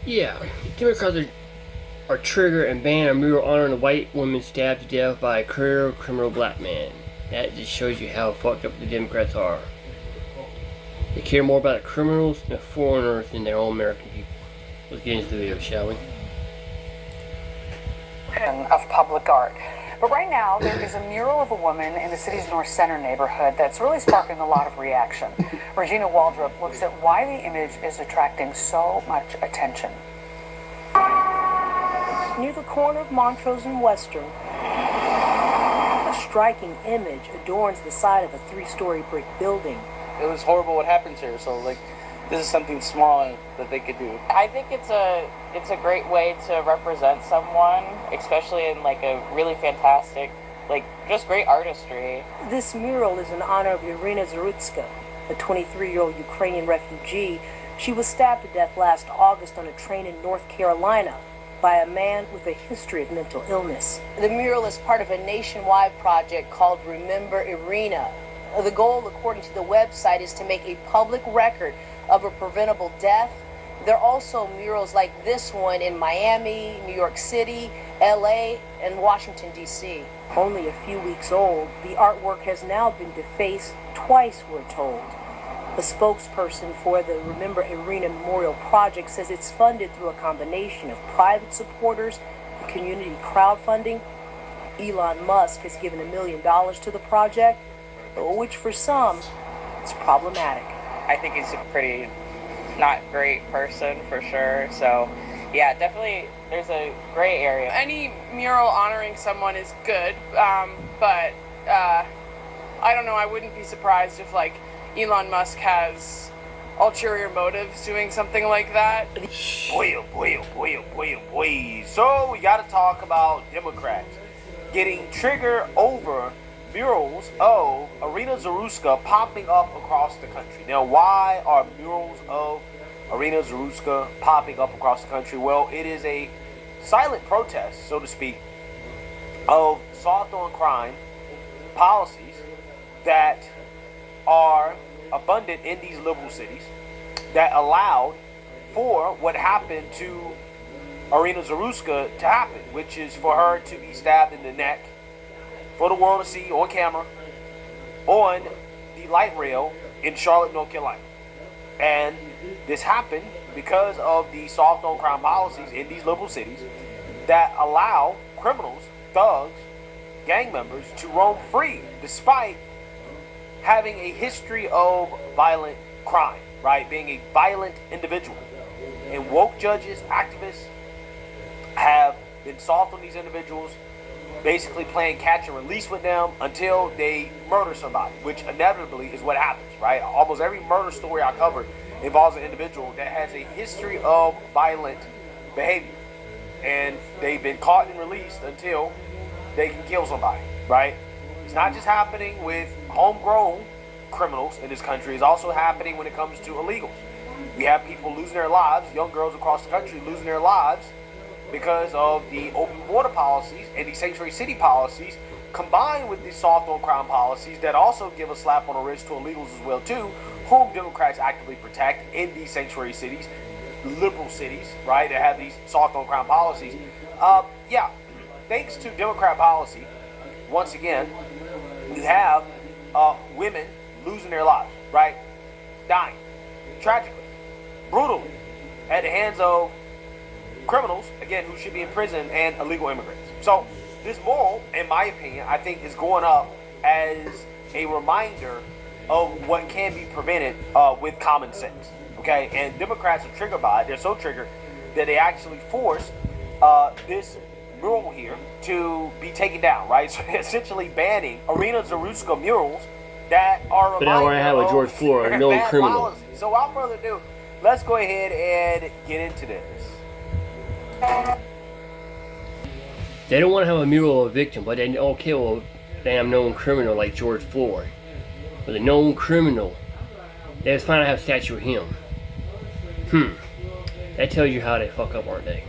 Yeah, Democrats are trigger and ban a mural honoring a white woman stabbed to death by a career criminal black man. That just shows you how fucked up the Democrats are. They care more about the criminals and the foreigners than their own American people. Let's get into the video, shall we? Of public art. But right now, there is a mural of a woman in the city's North Center neighborhood that's really sparking a lot of reaction. Regina Waldrop looks at why the image is attracting so much attention. Near the corner of Montrose and Western, a striking image adorns the side of a 3-story brick building. It was horrible what happened here, so this is something small that they could do. I think it's a great way to represent someone, especially in a really fantastic, just great artistry. This mural is in honor of Irina Zarutska, a 23-year-old Ukrainian refugee. She was stabbed to death last August on a train in North Carolina by a man with a history of mental illness. The mural is part of a nationwide project called Remember Irina. The goal, according to the website, is to make a public record of a preventable death. There are also murals like this one in Miami, New York City, LA, and Washington, D.C. Only a few weeks old, the artwork has now been defaced twice, we're told. A spokesperson for the Remember Irina Memorial Project says it's funded through a combination of private supporters and community crowdfunding. Elon Musk has given $1 million to the project, which for some is problematic. I think he's a pretty not great person for sure. So yeah, definitely there's a gray area. Any mural honoring someone is good, but I don't know, I wouldn't be surprised if Elon Musk has ulterior motives doing something like that. Boy, oh boy, oh boy, oh boy, oh boy. So we gotta talk about Democrats getting triggered over murals of Irina Zarutska popping up across the country. Now, why are murals of Irina Zarutska popping up across the country? Well, it is a silent protest, so to speak, of soft on crime policies that are abundant in these liberal cities that allowed for what happened to Irina Zarutska to happen, which is for her to be stabbed in the neck for the world to see on camera on the light rail in Charlotte, North Carolina. And this happened because of the soft on crime policies in these liberal cities that allow criminals, thugs, gang members to roam free despite having a history of violent crime, right? Being a violent individual. And woke judges, activists have been soft on these individuals, basically playing catch and release with them until they murder somebody, which inevitably is what happens, right? Almost every murder story I covered involves an individual that has a history of violent behavior. And they've been caught and released until they can kill somebody, right? It's not just happening with homegrown criminals in this country. It's also happening when it comes to illegals. We have people losing their lives, young girls across the country losing their lives because of the open border policies and the sanctuary city policies, combined with the soft on crime policies that also give a slap on the wrist to illegals as well too, whom Democrats actively protect in these sanctuary cities, liberal cities, right, that have these soft on crime policies. Thanks to Democrat policy, once again, you have women losing their lives, right, dying, tragically, brutally, at the hands of criminals, again, who should be in prison, and illegal immigrants. So this moral, in my opinion, I think is going up as a reminder of what can be prevented with common sense, okay? And Democrats are triggered by it. They're so triggered that they actually forced this mural here to be taken down, right? So essentially banning Irina Zarutska murals that are a But now we're gonna have a reminder George of Floyd, a known bad criminal. policy. So without further ado, let's go ahead and get into this. They don't want to have a mural of a victim, but they don't kill a damn known criminal like George Floyd. But a known criminal, they just finally have a statue of him. That tells you how they fuck up, aren't they?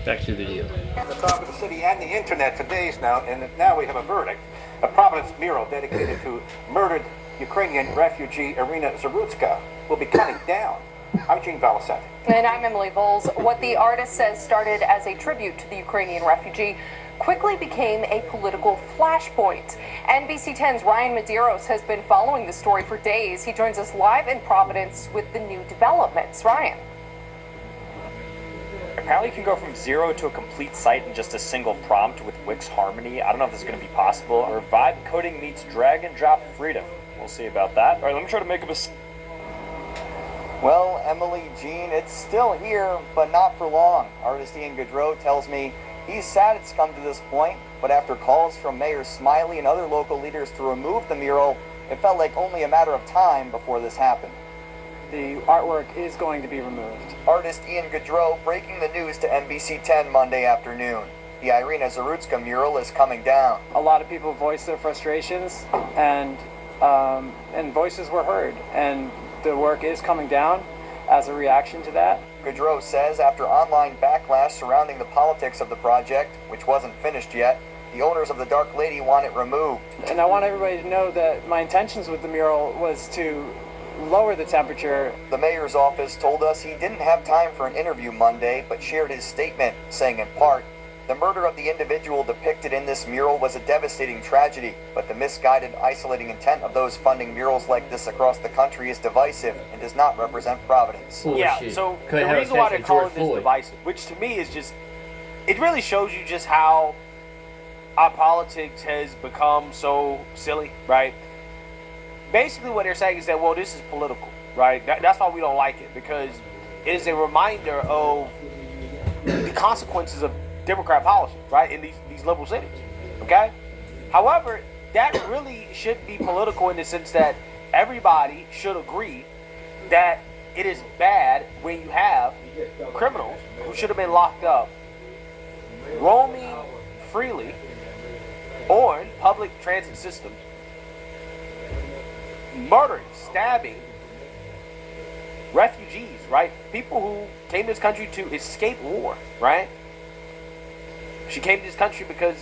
Back to the video. The talk of the city and the internet for days now, and now we have a verdict. A Providence mural dedicated to murdered Ukrainian refugee Irina Zarutska will be coming down. I'm Gene Valicenti. And I'm Emily Bowles. What the artist says started as a tribute to the Ukrainian refugee quickly became a political flashpoint. NBC 10's Ryan Medeiros has been following the story for days. He joins us live in Providence with the new developments. Ryan. Apparently you can go from 0 to a complete site in just a single prompt with Wix Harmony. I don't know if this is going to be possible. Or vibe coding meets drag and drop freedom. We'll see about that. All right, let me try to make up a... Well, Emily, Gene, it's still here, but not for long. Artist Ian Gaudreau tells me he's sad it's come to this point, but after calls from Mayor Smiley and other local leaders to remove the mural, it felt like only a matter of time before this happened. The artwork is going to be removed. Artist Ian Gaudreau breaking the news to NBC 10 Monday afternoon. The Irina Zarutska mural is coming down. A lot of people voiced their frustrations, and voices were heard, and the work is coming down as a reaction to that. Gaudreau says after online backlash surrounding the politics of the project, which wasn't finished yet, the owners of the Dark Lady want it removed. And I want everybody to know that my intentions with the mural was to lower the temperature. The mayor's office told us he didn't have time for an interview Monday, but shared his statement, saying in part, "The murder of the individual depicted in this mural was a devastating tragedy, but the misguided, isolating intent of those funding murals like this across the country is divisive and does not represent Providence." Yeah, so the reason why they're calling this divisive, which to me is just, it really shows you just how our politics has become so silly, right? Basically what they're saying is that, well, this is political, right? That's why we don't like it, because it is a reminder of the consequences of Democrat policy, right, in these liberal cities, okay? However, that really should be political in the sense that everybody should agree that it is bad when you have criminals who should have been locked up roaming freely on public transit systems, murdering, stabbing refugees, right? People who came to this country to escape war, right? She came to this country because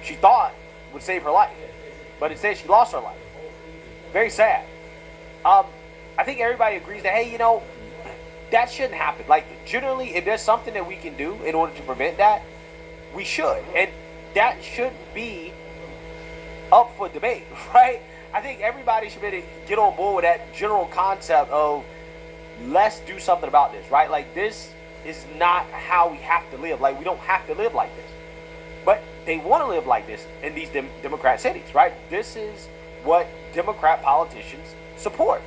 she thought would save her life, but instead she lost her life. Very sad. I think everybody agrees that, hey, that shouldn't happen. Like, generally, if there's something that we can do in order to prevent that, we should. And that should be up for debate, right? I think everybody should be able to get on board with that general concept of let's do something about this, right? Like, this is not how we have to live. Like, we don't have to live like this. But they want to live like this in these Democrat cities, right? This is what Democrat politicians support.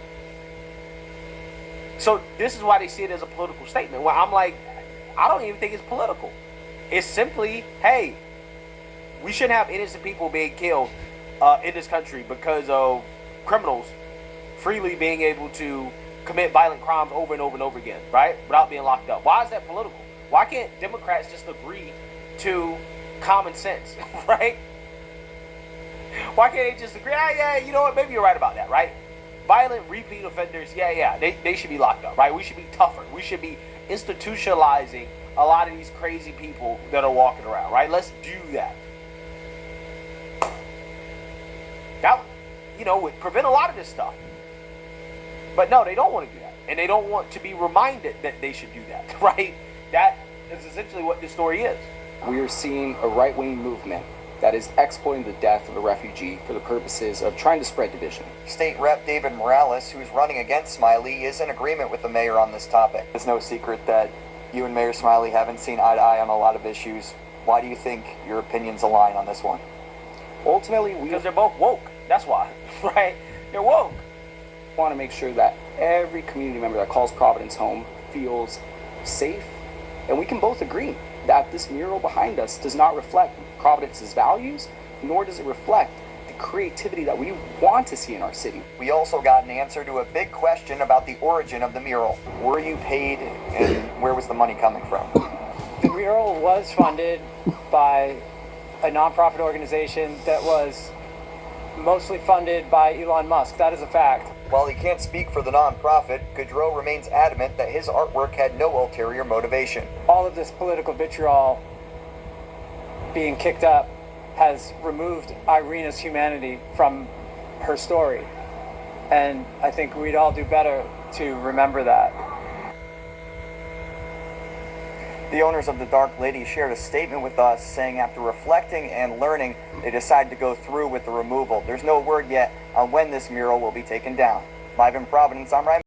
So this is why they see it as a political statement. Well, I'm like, I don't even think it's political. It's simply, hey, we shouldn't have innocent people being killed in this country because of criminals freely being able to commit violent crimes over and over and over again, right? Without being locked up. Why is that political? Why can't Democrats just agree to common sense, right? Why can't they just agree, yeah, you know what, maybe you're right about that, right? Violent repeat offenders, yeah, they should be locked up, right? We should be tougher. We should be institutionalizing a lot of these crazy people that are walking around, right? Let's do that. That, would prevent a lot of this stuff. But no, they don't want to do that. And they don't want to be reminded that they should do that, right? That is essentially what this story is. We are seeing a right-wing movement that is exploiting the death of a refugee for the purposes of trying to spread division. State Rep David Morales, who's running against Smiley, is in agreement with the mayor on this topic. It's no secret that you and Mayor Smiley haven't seen eye to eye on a lot of issues. Why do you think your opinions align on this one? Ultimately, because they're both woke. That's why, right? They're woke. We want to make sure that every community member that calls Providence home feels safe, and we can both agree that this mural behind us does not reflect Providence's values, nor does it reflect the creativity that we want to see in our city. We also got an answer to a big question about the origin of the mural. Were you paid, and where was the money coming from? The mural was funded by a nonprofit organization that was mostly funded by Elon Musk. That is a fact. While he can't speak for the nonprofit, Gaudreau remains adamant that his artwork had no ulterior motivation. All of this political vitriol being kicked up has removed Irina's humanity from her story. And I think we'd all do better to remember that. The owners of the Dark Lady shared a statement with us saying after reflecting and learning, they decided to go through with the removal. There's no word yet on when this mural will be taken down. Live in Providence, I'm Ryan.